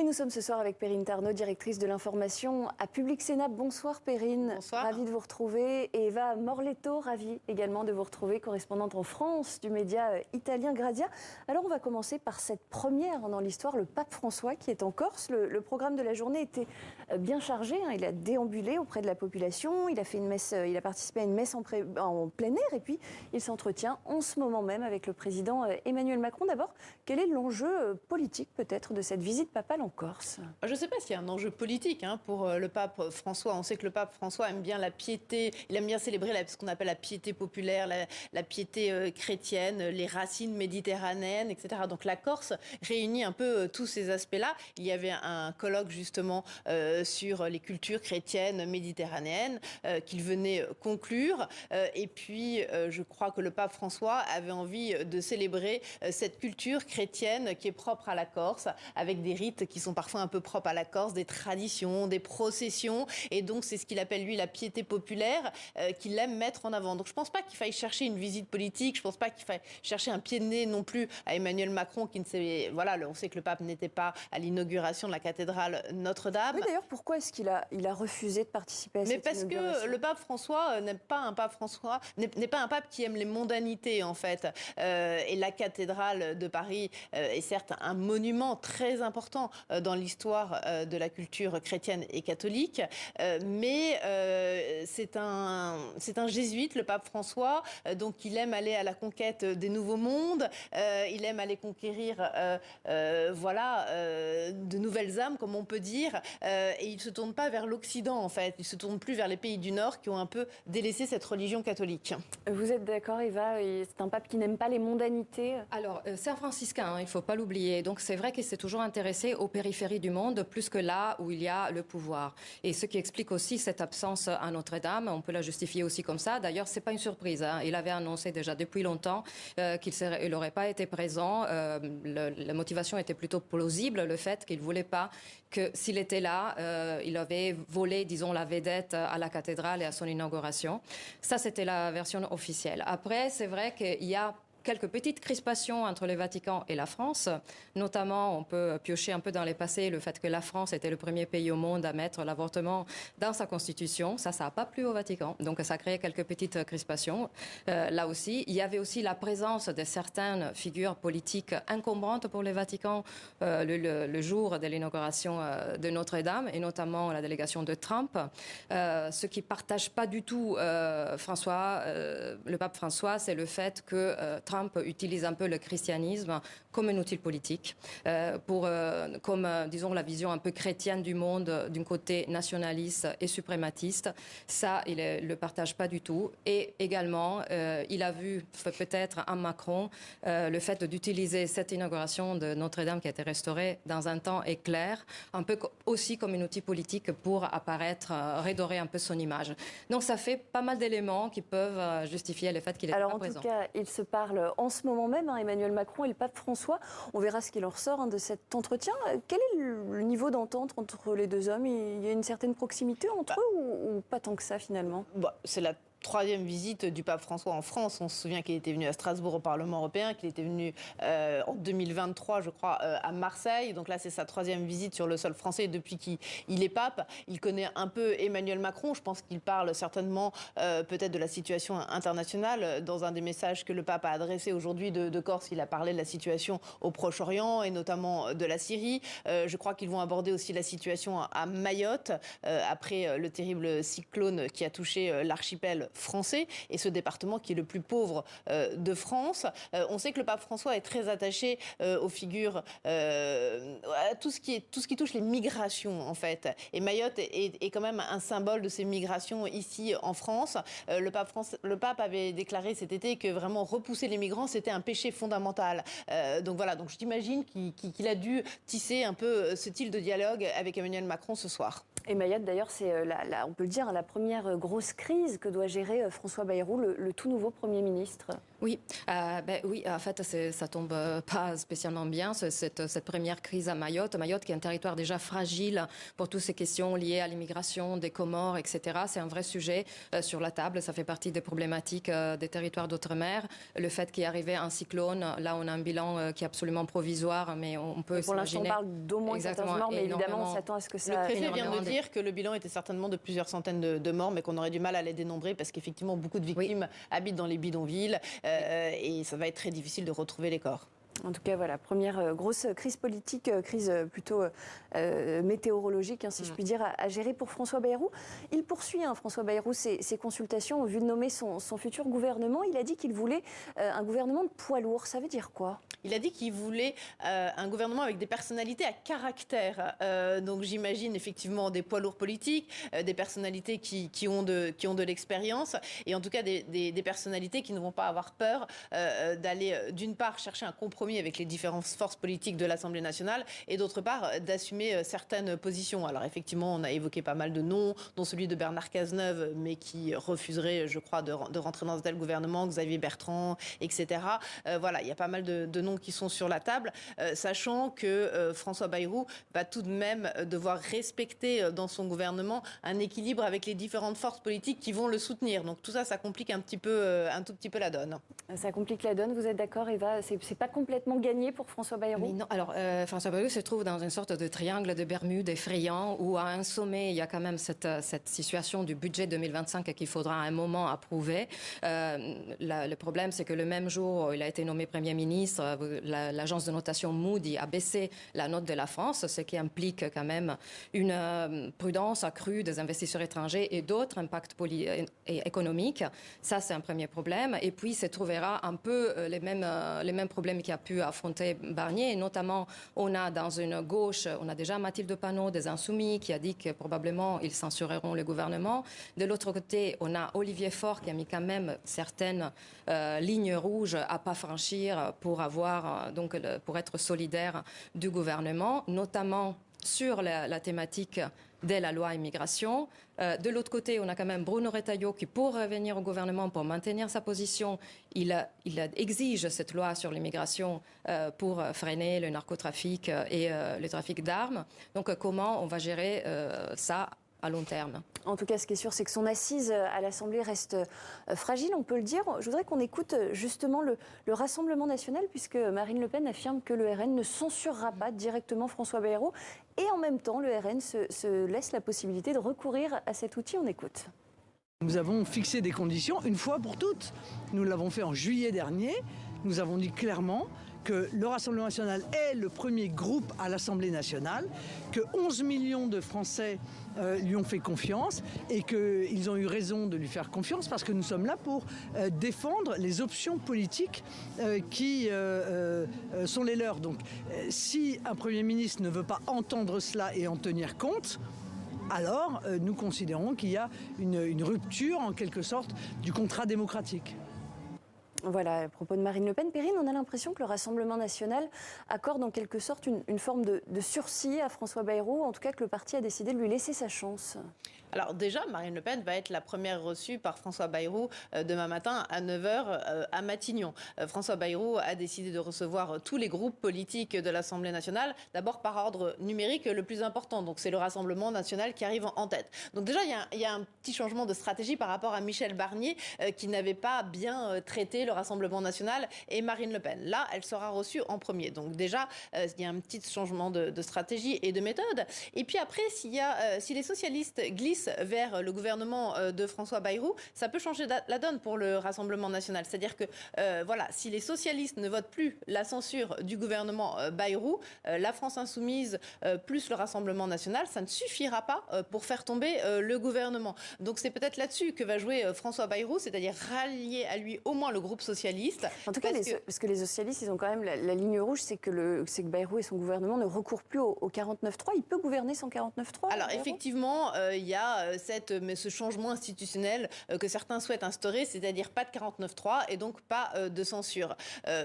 nous sommes ce soir avec Perrine Tarnot, directrice de l'information à Public Sénat. Bonsoir Perrine. Bonsoir. Ravie de vous retrouver. Et Eva Morletto, ravie également de vous retrouver, correspondante en France du média italien Grazia. Alors on va commencer par cette première dans l'histoire, le pape François qui est en Corse. Le programme de la journée était bien chargé. Il a déambulé auprès de la population. Il a fait une messe, il a participé à une messe en plein air. Et puis il s'entretient en ce moment même avec le président Emmanuel Macron. D'abord, quel est l'enjeu politique peut-être de cette visite papale en Corse? Je ne sais pas s'il y a un enjeu politique pour le pape François. On sait que le pape François aime bien la piété, il aime bien célébrer ce qu'on appelle la piété populaire, la piété chrétienne, les racines méditerranéennes, etc. Donc la Corse réunit un peu tous ces aspects-là. Il y avait un colloque justement sur les cultures chrétiennes méditerranéennes qu'il venait conclure. Et puis je crois que le pape François avait envie de célébrer cette culture chrétienne qui est propre à la Corse, avec des rites qui sont parfois un peu propres à la Corse, des traditions, des processions. Et donc, c'est ce qu'il appelle, lui, la piété populaire qu'il aime mettre en avant. Donc, je ne pense pas qu'il faille chercher une visite politique. Je ne pense pas qu'il faille chercher un pied de nez non plus à Emmanuel Macron, qui ne sait... Voilà, on sait que le pape n'était pas à l'inauguration de la cathédrale Notre-Dame. Oui, d'ailleurs, pourquoi est-ce qu'il a refusé de participer à cette inauguration? Mais parce que le pape François n'est pas un pape qui aime les mondanités, en fait. Et la cathédrale de Paris est certes un monument très important dans l'histoire de la culture chrétienne et catholique, mais c'est un jésuite, le pape François, donc il aime aller à la conquête des nouveaux mondes, il aime aller conquérir de nouvelles âmes, comme on peut dire, et il ne se tourne pas vers l'Occident, en fait, il ne se tourne plus vers les pays du Nord qui ont un peu délaissé cette religion catholique. Vous êtes d'accord, Eva? C'est un pape qui n'aime pas les mondanités? Alors, c'est un franciscain, il ne faut pas l'oublier. Donc, c'est vrai qu'il s'est toujours intéressé aux périphéries du monde, plus que là où il y a le pouvoir. Et ce qui explique aussi cette absence à Notre-Dame, on peut la justifier aussi comme ça. D'ailleurs, ce n'est pas une surprise. Il avait annoncé déjà depuis longtemps qu'il n'aurait pas été présent. La motivation était plutôt plausible, le fait qu'il ne voulait pas que, s'il était là, il avait volé, disons, la vedette à la cathédrale et à son inauguration. Ça, c'était la version officielle. Après, c'est vrai qu'il y a quelques petites crispations entre le Vatican et la France. Notamment, on peut piocher un peu dans les passés le fait que la France était le premier pays au monde à mettre l'avortement dans sa constitution. Ça n'a pas plu au Vatican. Donc, ça a créé quelques petites crispations. Là aussi, il y avait aussi la présence de certaines figures politiques encombrantes pour le Vatican le jour de l'inauguration de Notre-Dame, et notamment la délégation de Trump. Ce qui ne partage pas du tout le pape François, c'est le fait que Trump utilise un peu le christianisme comme un outil politique, disons, la vision un peu chrétienne du monde, d'un côté nationaliste et suprématiste. Ça, il ne le partage pas du tout. Et également, il a vu peut-être en Macron le fait d'utiliser cette inauguration de Notre-Dame qui a été restaurée dans un temps éclair, un peu aussi comme un outil politique pour apparaître, redorer un peu son image. Donc ça fait pas mal d'éléments qui peuvent justifier le fait qu'il n'était pas présent. Alors en tout cas, il se parle en ce moment même, Emmanuel Macron et le pape François. On verra ce qu'il en ressort de cet entretien. Quel est le niveau d'entente entre les deux hommes? Il y a une certaine proximité entre eux ou pas tant que ça finalement? C'est la troisième visite du pape François en France. On se souvient qu'il était venu à Strasbourg au Parlement européen, qu'il était venu en 2023, je crois, à Marseille. Donc là, c'est sa troisième visite sur le sol français depuis qu'il est pape. Il connaît un peu Emmanuel Macron. Je pense qu'il parle certainement peut-être de la situation internationale. Dans un des messages que le pape a adressé aujourd'hui de Corse, il a parlé de la situation au Proche-Orient et notamment de la Syrie. Je crois qu'ils vont aborder aussi la situation à Mayotte après le terrible cyclone qui a touché l'archipel français et ce département qui est le plus pauvre de France. On sait que le pape François est très attaché aux figures, à tout ce qui touche les migrations en fait. Et Mayotte est quand même un symbole de ces migrations ici en France. Le pape avait déclaré cet été que vraiment repousser les migrants c'était un péché fondamental. Donc voilà, donc je t'imagine qu'il a dû tisser un peu ce style de dialogue avec Emmanuel Macron ce soir. Et Mayotte, d'ailleurs, c'est, on peut le dire, la première grosse crise que doit gérer François Bayrou, le tout nouveau Premier ministre. Oui, oui, en fait, ça tombe pas spécialement bien, cette première crise à Mayotte. Mayotte, qui est un territoire déjà fragile pour toutes ces questions liées à l'immigration des Comores, etc. C'est un vrai sujet sur la table. Ça fait partie des problématiques des territoires d'outre-mer. Le fait qu'il y ait arrivé un cyclone, là, on a un bilan qui est absolument provisoire, mais on peut pour l'instant, on parle d'au moins 14 morts, mais évidemment, on s'attend à ce que ça... Le préfet vient de dire que le bilan était certainement de plusieurs centaines de morts, mais qu'on aurait du mal à les dénombrer parce qu'effectivement, beaucoup de victimes habitent dans les bidonvilles. Et ça va être très difficile de retrouver les corps. En tout cas, voilà, première grosse crise politique, crise plutôt météorologique, si je puis dire, à gérer pour François Bayrou. Il poursuit, François Bayrou, ses consultations en vue de nommer son futur gouvernement. Il a dit qu'il voulait un gouvernement de poids lourd. Ça veut dire quoi ? Il a dit qu'il voulait un gouvernement avec des personnalités à caractère. Donc j'imagine effectivement des poids lourds politiques, des personnalités qui ont de l'expérience, et en tout cas des personnalités qui ne vont pas avoir peur d'aller d'une part chercher un compromis avec les différentes forces politiques de l'Assemblée nationale, et d'autre part d'assumer certaines positions. Alors effectivement, on a évoqué pas mal de noms, dont celui de Bernard Cazeneuve, mais qui refuserait, je crois, de rentrer dans un tel gouvernement, Xavier Bertrand, etc. Voilà, il y a pas mal de noms qui sont sur la table, sachant que François Bayrou va tout de même devoir respecter dans son gouvernement un équilibre avec les différentes forces politiques qui vont le soutenir. Donc tout ça, ça complique un tout petit peu la donne. Ça complique la donne, vous êtes d'accord, Eva ? C'est pas complètement gagné pour François Bayrou ? Mais non, alors François Bayrou se trouve dans une sorte de triangle de Bermude effrayant, où à un sommet, il y a quand même cette situation du budget 2025 qu'il faudra à un moment approuver. Le problème, c'est que le même jour où il a été nommé Premier ministre, l'agence de notation Moody a baissé la note de la France, ce qui implique quand même une prudence accrue des investisseurs étrangers et d'autres impacts économiques. Ça, c'est un premier problème. Et puis, se trouvera un peu les mêmes problèmes qu'il y a pu affronter Barnier. Et notamment, on a dans une gauche, on a déjà Mathilde Panot des Insoumis qui a dit que probablement ils censureront le gouvernement. De l'autre côté, on a Olivier Faure qui a mis quand même certaines lignes rouges à pas franchir pour pour être solidaire du gouvernement, notamment sur la thématique de la loi immigration. De l'autre côté, on a quand même Bruno Retailleau qui, pour revenir au gouvernement, pour maintenir sa position, il exige cette loi sur l'immigration pour freiner le narcotrafic et le trafic d'armes. Donc comment on va gérer ça à long terme? En tout cas, ce qui est sûr, c'est que son assise à l'Assemblée reste fragile, on peut le dire. Je voudrais qu'on écoute justement le Rassemblement national, puisque Marine Le Pen affirme que le RN ne censurera pas directement François Bayrou. Et en même temps, le RN se laisse la possibilité de recourir à cet outil. On écoute. Nous avons fixé des conditions une fois pour toutes. Nous l'avons fait en juillet dernier. Nous avons dit clairement que le Rassemblement national est le premier groupe à l'Assemblée nationale, que 11 millions de Français lui ont fait confiance et qu'ils ont eu raison de lui faire confiance parce que nous sommes là pour défendre les options politiques qui sont les leurs. Donc si un Premier ministre ne veut pas entendre cela et en tenir compte, alors nous considérons qu'il y a une rupture en quelque sorte du contrat démocratique. Voilà, à propos de Marine Le Pen. Perrine, on a l'impression que le Rassemblement national accorde en quelque sorte une forme de sursis à François Bayrou, en tout cas que le parti a décidé de lui laisser sa chance. Alors déjà, Marine Le Pen va être la première reçue par François Bayrou demain matin à 9h à Matignon. François Bayrou a décidé de recevoir tous les groupes politiques de l'Assemblée nationale, d'abord par ordre numérique le plus important. Donc c'est le Rassemblement national qui arrive en tête. Donc déjà, il y a un petit changement de stratégie par rapport à Michel Barnier qui n'avait pas bien traité le Rassemblement national et Marine Le Pen. Là, elle sera reçue en premier. Donc déjà, il y a un petit changement de stratégie et de méthode. Et puis après, si les socialistes glissent vers le gouvernement de François Bayrou, ça peut changer la donne pour le Rassemblement national. C'est-à-dire que si les socialistes ne votent plus la censure du gouvernement Bayrou, la France insoumise plus le Rassemblement national, ça ne suffira pas pour faire tomber le gouvernement. Donc c'est peut-être là-dessus que va jouer François Bayrou, c'est-à-dire rallier à lui au moins le groupe socialiste. En tout cas, parce que les socialistes, ils ont quand même la ligne rouge, c'est que Bayrou et son gouvernement ne recourent plus au 49.3. Il peut gouverner sans 49.3 ? Alors effectivement, il y a ce changement institutionnel que certains souhaitent instaurer, c'est-à-dire pas de 49.3 et donc pas de censure.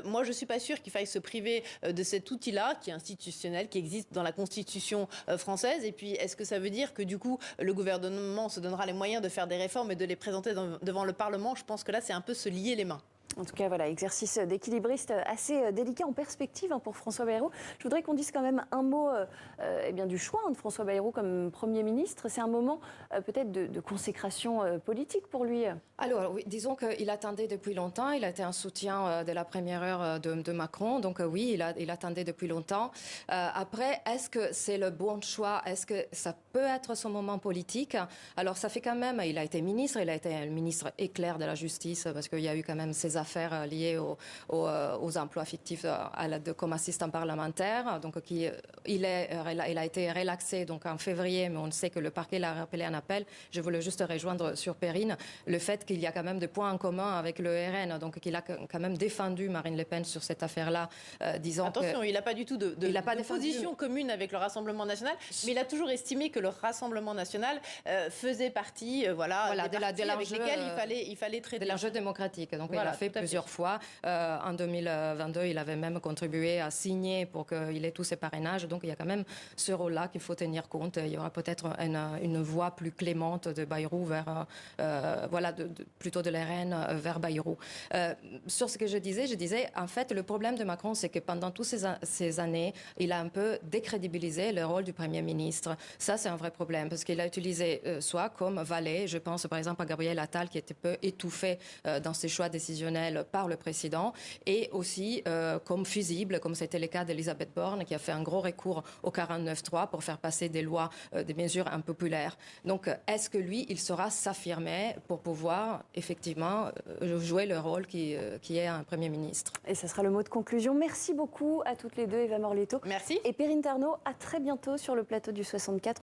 Moi, je ne suis pas sûre qu'il faille se priver de cet outil-là, qui est institutionnel, qui existe dans la Constitution française. Et puis, est-ce que ça veut dire que du coup, le gouvernement se donnera les moyens de faire des réformes et de les présenter devant le Parlement ? Je pense que là, c'est un peu se lier les mains. En tout cas, voilà, exercice d'équilibriste assez délicat en perspective pour François Bayrou. Je voudrais qu'on dise quand même un mot du choix de François Bayrou comme Premier ministre. C'est un moment peut-être de consécration politique pour lui. Alors oui, disons qu'il attendait depuis longtemps. Il a été un soutien de la première heure de Macron. Donc oui, il attendait depuis longtemps. Après, est-ce que c'est le bon choix? Est-ce que ça peut être son moment politique? Alors ça fait quand même, il a été ministre, il a été un ministre éclair de la justice parce qu'il y a eu quand même ces affaires liées aux emplois fictifs comme assistant parlementaire. Donc il a été relaxé donc en février, mais on sait que le parquet l'a rappelé en appel. Je voulais juste rejoindre sur Perrine le fait qu'il y a quand même des points en commun avec le RN, donc qu'il a quand même défendu Marine Le Pen sur cette affaire-là, disant attention, il n'a pas du tout de position commune avec le Rassemblement national, mais il a toujours estimé que le Rassemblement national faisait partie, des partis avec lesquels il fallait traiter. De l'enjeu démocratique. Donc il l'a fait plusieurs fois. En 2022, il avait même contribué à signer pour qu'il ait tous ses parrainages. Donc il y a quand même ce rôle-là qu'il faut tenir compte. Il y aura peut-être une voie plus clémente de Bayrou vers plutôt de l'RN vers Bayrou. Sur ce que je disais, en fait, le problème de Macron, c'est que pendant toutes ces années, il a un peu décrédibilisé le rôle du Premier ministre. Ça, c'est un vrai problème, parce qu'il a utilisé soit comme valet, je pense par exemple à Gabriel Attal, qui était peu étouffé dans ses choix décisionnels par le président, et aussi comme fusible, comme c'était le cas d'Elisabeth Borne, qui a fait un gros recours au 49.3 pour faire passer des lois, des mesures impopulaires. Donc, est-ce que lui, il saura s'affirmer pour pouvoir effectivement jouer le rôle qui est un Premier ministre? Et ça sera le mot de conclusion. Merci beaucoup à toutes les deux, Eva Morletto. Merci. Et Perrine Ternot, à très bientôt sur le plateau du 64.